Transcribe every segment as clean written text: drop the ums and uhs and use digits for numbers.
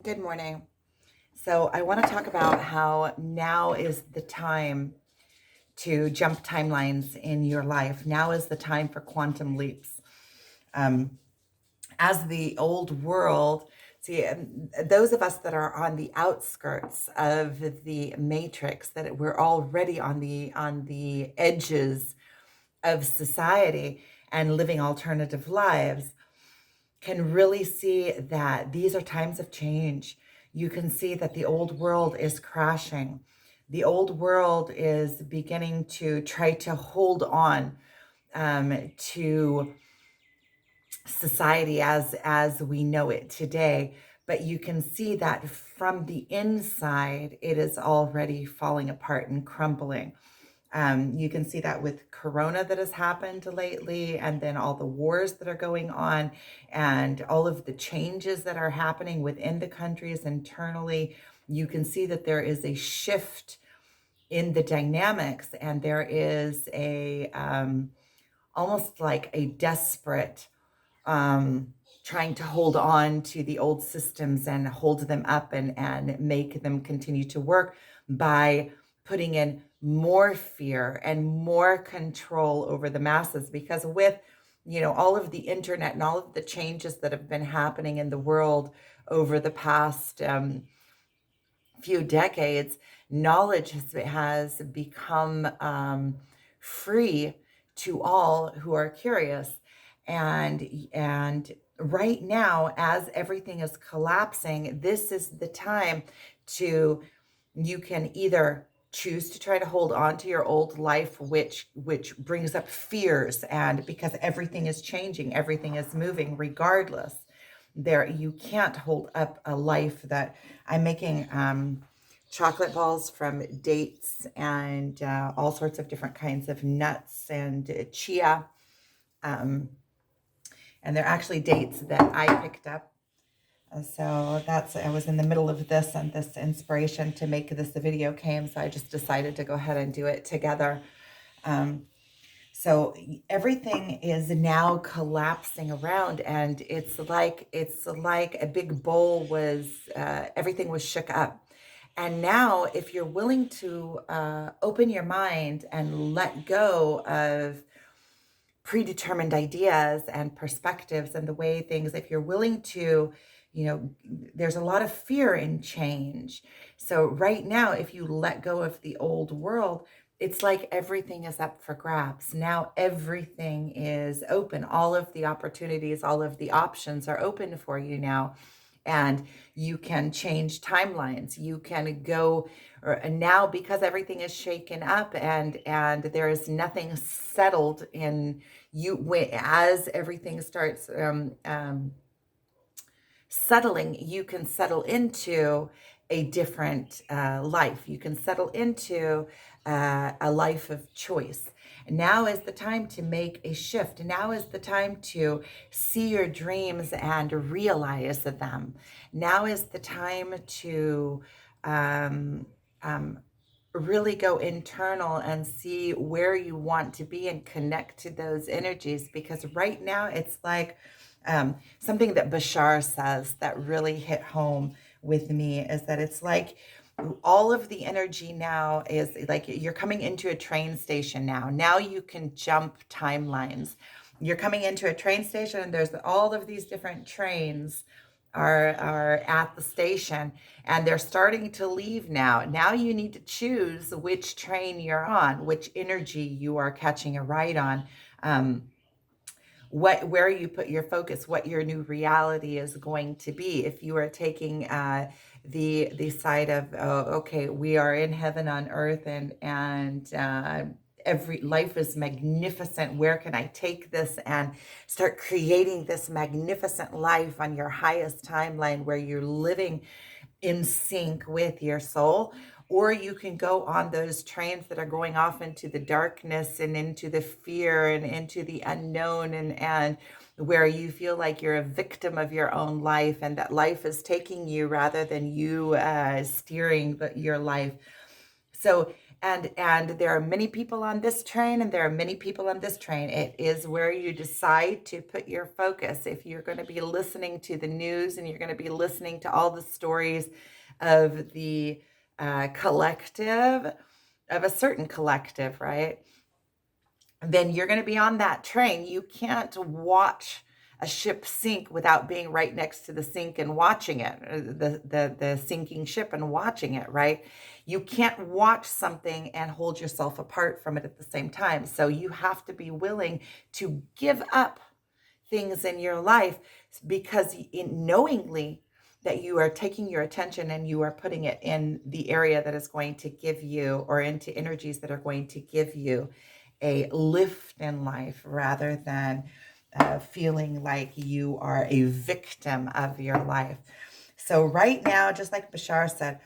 Good morning. So, I want to talk about how now is the time to jump timelines in your life. Now is the time for quantum leaps. Um, as the old world, see, those of us that are on the outskirts of the matrix, that we're already on the edges of society and living alternative lives, can really see that these are times of change. You can see that the old world is crashing. The old world is beginning to try to hold on to society as we know it today. But you can see that from the inside, it is already falling apart and crumbling. You can see that with Corona that has happened lately, and then all the wars that are going on, and all of the changes that are happening within the countries internally. You can see that there is a shift in the dynamics, and there is a almost like a desperate trying to hold on to the old systems and hold them up and make them continue to work by putting in more fear and more control over the masses. Because with all of the internet and all of the changes that have been happening in the world over the past few decades, knowledge has become free to all who are curious. And right now, as everything is collapsing, this is the time to you can either choose to try to hold on to your old life, which brings up fears, and because everything is changing, everything is moving regardless. There, you can't hold up a life that I'm making chocolate balls from dates and all sorts of different kinds of nuts and chia. Um, and they're actually dates that I picked up. So I was in the middle of this, and this inspiration to make this video came. So I just decided to go ahead and do it together. Um, so everything is now collapsing around, and it's like a big bowl was everything was shook up. And now, if you're willing to open your mind and let go of predetermined ideas and perspectives and the way things, if you're willing to, there's a lot of fear in change. So right now, if you let go of the old world, it's like everything is up for grabs. Now everything is open. All of the opportunities, all of the options are open for you now. And you can change timelines. You can go, and now because everything is shaken up and there is nothing settled in you, as everything starts settling, you can settle into a different life. You can settle into a life of choice. Now is the time to make a shift. Now is the time to see your dreams and realize them. Now is the time to um, um, really go internal and see where you want to be and connect to those energies. Because right now it's like something that Bashar says that really hit home with me is that it's like all of the energy now is like you're coming into a train station now. Now you can jump timelines. You're coming into a train station, and there's all of these different trains are at the station, and they're starting to leave now. Now you need to choose which train you're on, which energy you are catching a ride on. Where you put your focus, what your new reality is going to be. If you are taking the side of, oh, okay, we are in heaven on earth, and every life is magnificent. Where can I take this and start creating this magnificent life on your highest timeline, where you're living in sync with your soul? Or you can go on those trains that are going off into the darkness and into the fear and into the unknown, and where you feel like you're a victim of your own life, and that life is taking you rather than you steering your life. So And there are many people on this train and there are many people on this train. It is where you decide to put your focus. If you're going to be listening to the news and you're going to be listening to all the stories of the collective, of a certain collective, right? Then you're going to be on that train. You can't watch a ship sink without being right next to the sink and watching it, the sinking ship and watching it, right? You can't watch something and hold yourself apart from it at the same time. So you have to be willing to give up things in your life because in knowingly that you are taking your attention and you are putting it in the area that is going to give you, or into energies that are going to give you a lift in life, rather than feeling like you are a victim of your life. So right now, just like Bashar said,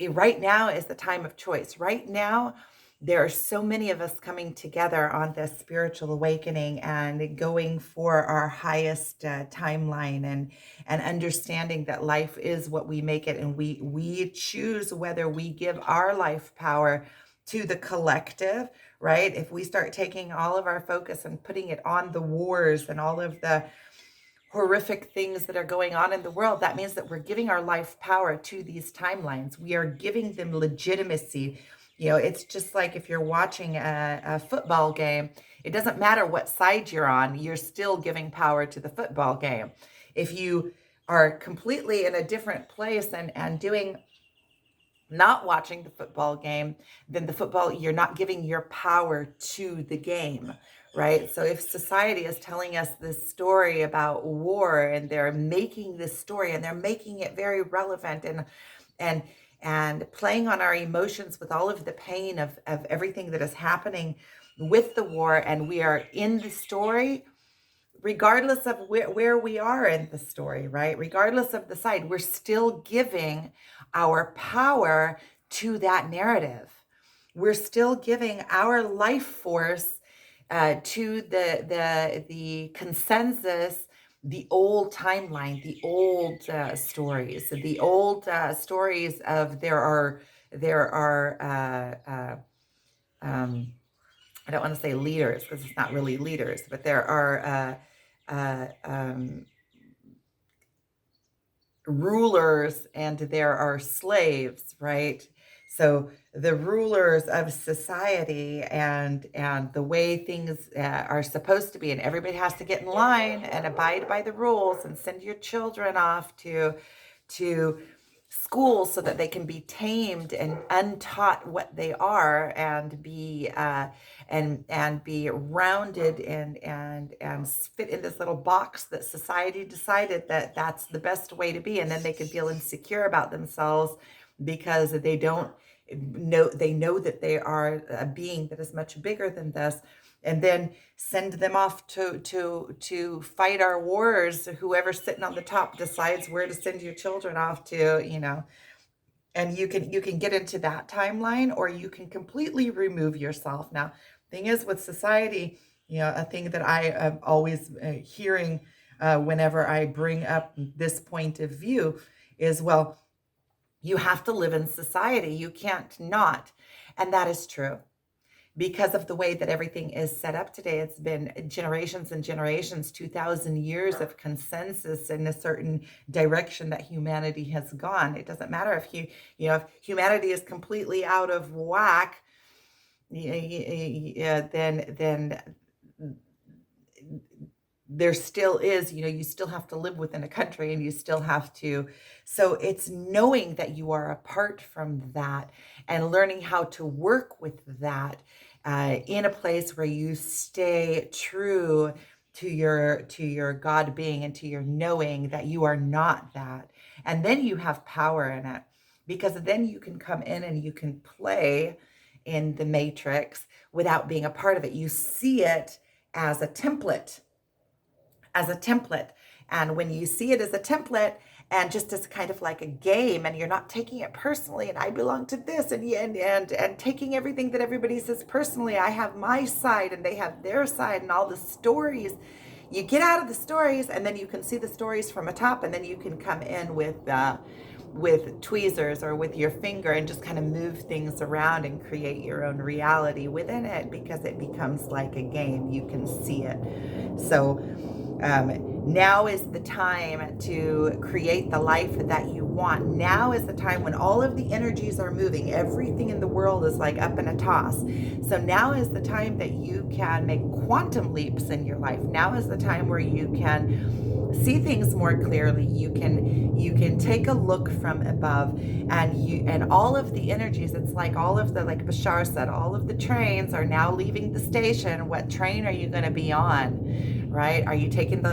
right now is the time of choice. Right now, there are so many of us coming together on this spiritual awakening and going for our highest timeline, and understanding that life is what we make it, and we choose whether we give our life power to the collective, right? If we start taking all of our focus and putting it on the wars and all of the horrific things that are going on in the world, that means that we're giving our life power to these timelines. We are giving them legitimacy. It's just like if you're watching a football game, it doesn't matter what side you're on, you're still giving power to the football game. If you are completely in a different place and doing not watching the football game, then you're not giving your power to the game, right? So if society is telling us this story about war, and they're making this story and they're making it very relevant, and and playing on our emotions with all of the pain of everything that is happening with the war, and we are in the story, regardless of where we are in the story, right? Regardless of the side, we're still giving our power to that narrative. We're still giving our life force to the consensus, the old timeline, the old stories of there are I don't want to say leaders because it's not really leaders, but there are rulers and there are slaves, right? So the rulers of society, and the way things are supposed to be, and everybody has to get in line and abide by the rules and send your children off to school so that they can be tamed and untaught what they are, and be rounded and fit in this little box that society decided that that's the best way to be, and then they can feel insecure about themselves because they know that they are a being that is much bigger than this, and then send them off to fight our wars. Whoever's sitting on the top decides where to send your children off to, and you can get into that timeline, or you can completely remove yourself. Now, thing is with society, a thing that I am always hearing whenever I bring up this point of view is, well, you have to live in society, you can't not. And that is true, because of the way that everything is set up today. It's been generations and generations, 2,000 years of consensus in a certain direction that humanity has gone. It doesn't matter if humanity is completely out of whack, then there still is, you still have to live within a country, and you still have to. So it's knowing that you are apart from that, and learning how to work with that in a place where you stay true to your God being, and to your knowing that you are not that. And then you have power in it, because then you can come in and you can play in the matrix without being a part of it. You see it as a template, And when you see it as a template, and just as kind of like a game, and you're not taking it personally, and I belong to this, and taking everything that everybody says personally, I have my side and they have their side, and all the stories, you get out of the stories, and then you can see the stories from atop, and then you can come in with with tweezers or with your finger and just kind of move things around and create your own reality within it, because it becomes like a game. You can see it. So now is the time to create the life that you want. Now is the time when all of the energies are moving. Everything in the world is like up in a toss. So now is the time that you can make quantum leaps in your life. Now is the time where you can see things more clearly. You can take a look from above, and all of the energies, it's like all of the, like Bashar said, all of the trains are now leaving the station. What train are you going to be on? Right? Are you taking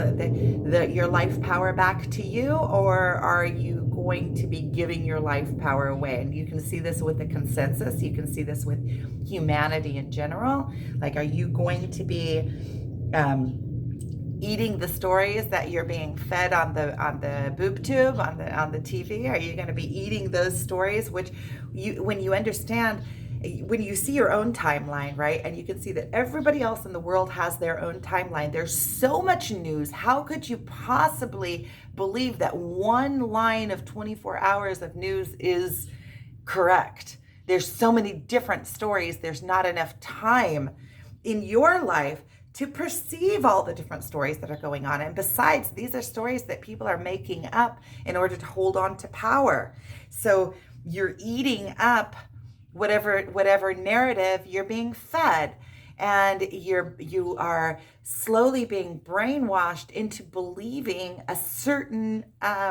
your life power back to you, or are you going to be giving your life power away? And you can see this with the consensus. You can see this with humanity in general. Like, are you going to be eating the stories that you're being fed on the boob tube, on the TV? Are you going to be eating those stories, which when you understand, when you see your own timeline, right? And you can see that everybody else in the world has their own timeline. There's so much news. How could you possibly believe that one line of 24 hours of news is correct? There's so many different stories. There's not enough time in your life to perceive all the different stories that are going on. And besides, these are stories that people are making up in order to hold on to power. So you're eating up whatever narrative you're being fed, and you are slowly being brainwashed into believing a certain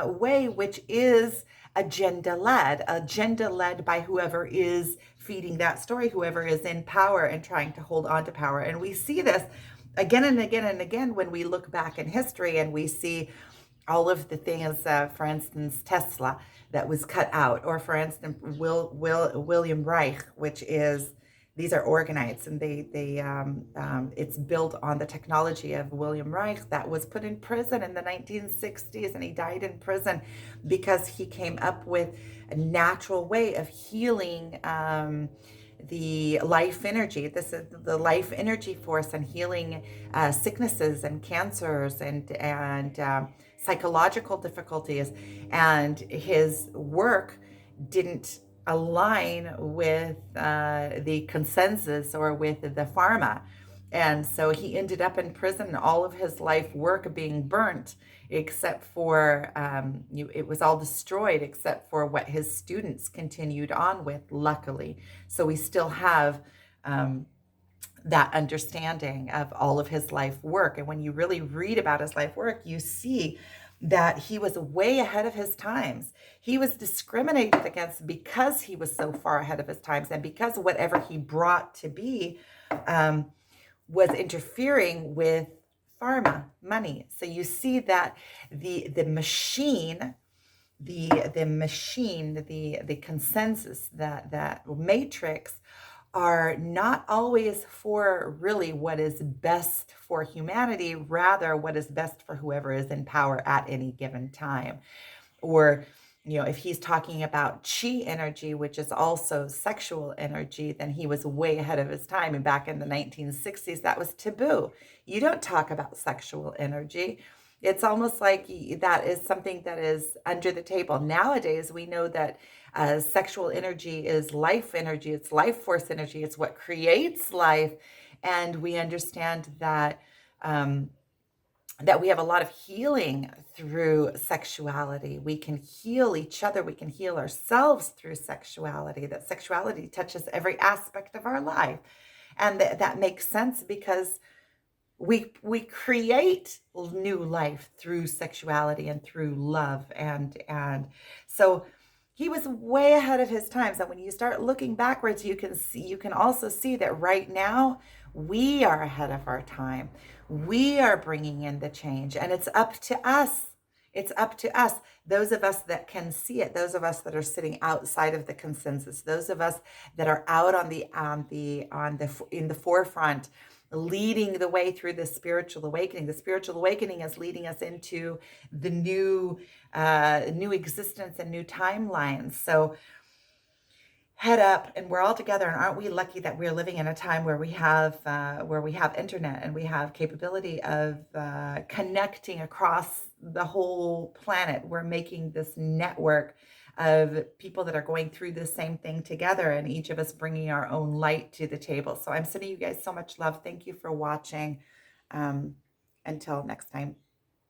way, which is agenda led by whoever is feeding that story, whoever is in power and trying to hold on to power. And we see this again and again and again when we look back in history, and we see all of the things, for instance, Tesla that was cut out, or for instance, William Reich, which is, these are organites, and it's built on the technology of William Reich, that was put in prison in the 1960s, and he died in prison because he came up with a natural way of healing the life energy. This is the life energy force, and healing sicknesses and cancers and psychological difficulties. And his work didn't align with the consensus or with the pharma. And so he ended up in prison, all of his life work being burnt, except for, it was all destroyed except for what his students continued on with, luckily. So we still have that understanding of all of his life work. And when you really read about his life work, you see that he was way ahead of his times. He was discriminated against because he was so far ahead of his times, and because whatever he brought to be was interfering with pharma money. So you see that the machine, the consensus, that matrix, are not always for really what is best for humanity, rather what is best for whoever is in power at any given time. Or, if he's talking about chi energy, which is also sexual energy, then he was way ahead of his time. And back in the 1960s, that was taboo. You don't talk about sexual energy. It's almost like that is something that is under the table. Nowadays, we know that sexual energy is life energy. It's life force energy. It's what creates life. And we understand that that we have a lot of healing through sexuality. We can heal each other. We can heal ourselves through sexuality. That sexuality touches every aspect of our life. And that makes sense because we create new life through sexuality and through love. And so he was way ahead of his times. And when you start looking backwards, you can also see that right now we are ahead of our time. We are bringing in the change, and it's up to us. It's up to us, those of us that can see it, those of us that are sitting outside of the consensus, those of us that are out in the forefront, leading the way through the spiritual awakening. The spiritual awakening is leading us into the new existence and new timelines. So head up, and we're all together. And aren't we lucky that we're living in a time where we have internet, and we have capability of connecting across the whole planet. We're making this network of people that are going through the same thing together, and each of us bringing our own light to the table. So I'm sending you guys so much love. Thank you for watching. Um, until next time.